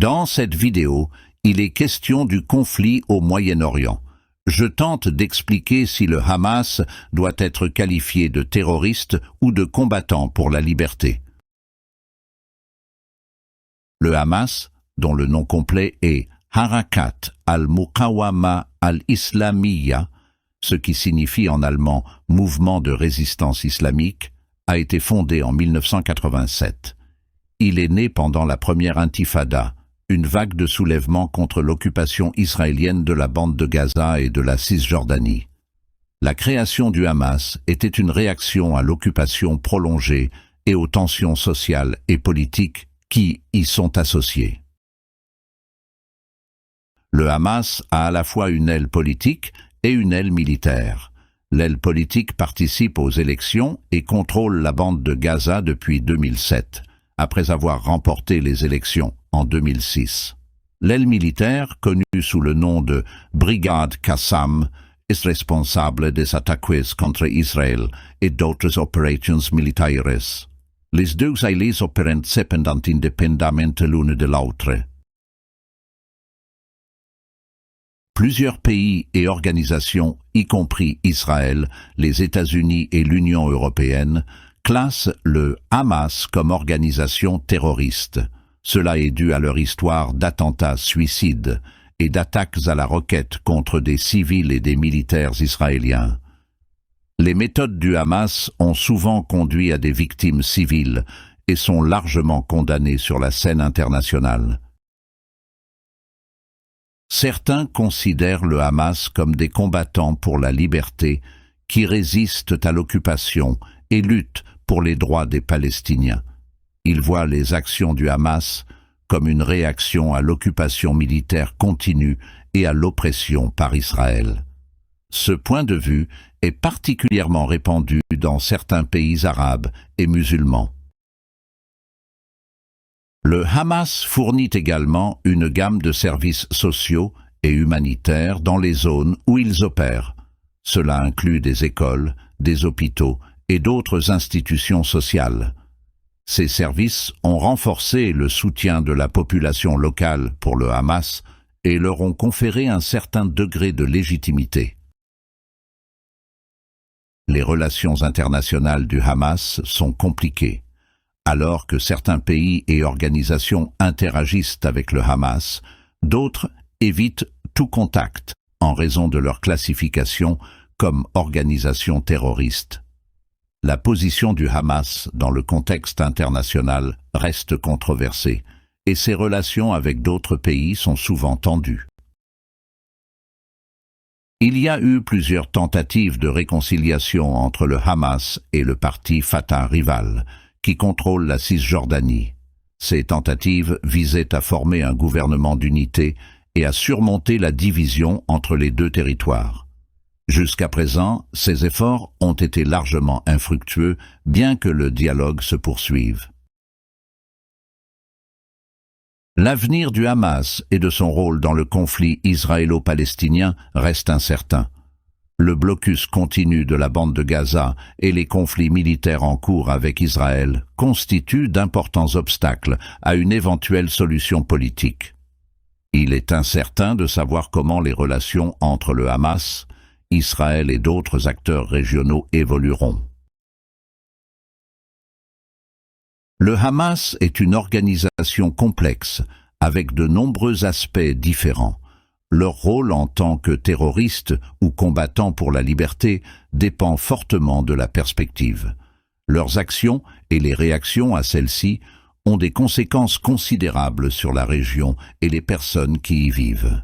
Dans cette vidéo, il est question du conflit au Moyen-Orient. Je tente d'expliquer si le Hamas doit être qualifié de terroriste ou de combattant pour la liberté. Le Hamas, dont le nom complet est Harakat al-Muqawama al-Islamiyya, ce qui signifie en allemand « mouvement de résistance islamique », a été fondé en 1987. Il est né pendant la première intifada, une vague de soulèvement contre l'occupation israélienne de la bande de Gaza et de la Cisjordanie. La création du Hamas était une réaction à l'occupation prolongée et aux tensions sociales et politiques qui y sont associées. Le Hamas a à la fois une aile politique et une aile militaire. L'aile politique participe aux élections et contrôle la bande de Gaza depuis 2007, après avoir remporté les élections en 2006. L'aile militaire, connue sous le nom de Brigade Qassam, est responsable des attaques contre Israël et d'autres operations militaires. Les deux ailes opèrent cependant indépendamment l'une de l'autre. Plusieurs pays et organisations, y compris Israël, les États-Unis et l'Union européenne, classent le Hamas comme organisation terroriste. Cela est dû à leur histoire d'attentats suicides et d'attaques à la roquette contre des civils et des militaires israéliens. Les méthodes du Hamas ont souvent conduit à des victimes civiles et sont largement condamnées sur la scène internationale. Certains considèrent le Hamas comme des combattants pour la liberté qui résistent à l'occupation et luttent pour les droits des Palestiniens. Ils voient les actions du Hamas comme une réaction à l'occupation militaire continue et à l'oppression par Israël. Ce point de vue est particulièrement répandu dans certains pays arabes et musulmans. Le Hamas fournit également une gamme de services sociaux et humanitaires dans les zones où ils opèrent. Cela inclut des écoles, des hôpitaux et d'autres institutions sociales. Ces services ont renforcé le soutien de la population locale pour le Hamas et leur ont conféré un certain degré de légitimité. Les relations internationales du Hamas sont compliquées. Alors que certains pays et organisations interagissent avec le Hamas, d'autres évitent tout contact en raison de leur classification comme organisation terroriste. La position du Hamas dans le contexte international reste controversée et ses relations avec d'autres pays sont souvent tendues. Il y a eu plusieurs tentatives de réconciliation entre le Hamas et le parti Fatah rival, qui contrôle la Cisjordanie. Ces tentatives visaient à former un gouvernement d'unité et à surmonter la division entre les deux territoires. Jusqu'à présent, ces efforts ont été largement infructueux, bien que le dialogue se poursuive. L'avenir du Hamas et de son rôle dans le conflit israélo-palestinien reste incertain. Le blocus continu de la bande de Gaza et les conflits militaires en cours avec Israël constituent d'importants obstacles à une éventuelle solution politique. Il est incertain de savoir comment les relations entre le Hamas, Israël et d'autres acteurs régionaux évolueront. Le Hamas est une organisation complexe, avec de nombreux aspects différents. Leur rôle en tant que terroriste ou combattant pour la liberté dépend fortement de la perspective. Leurs actions et les réactions à celles-ci ont des conséquences considérables sur la région et les personnes qui y vivent.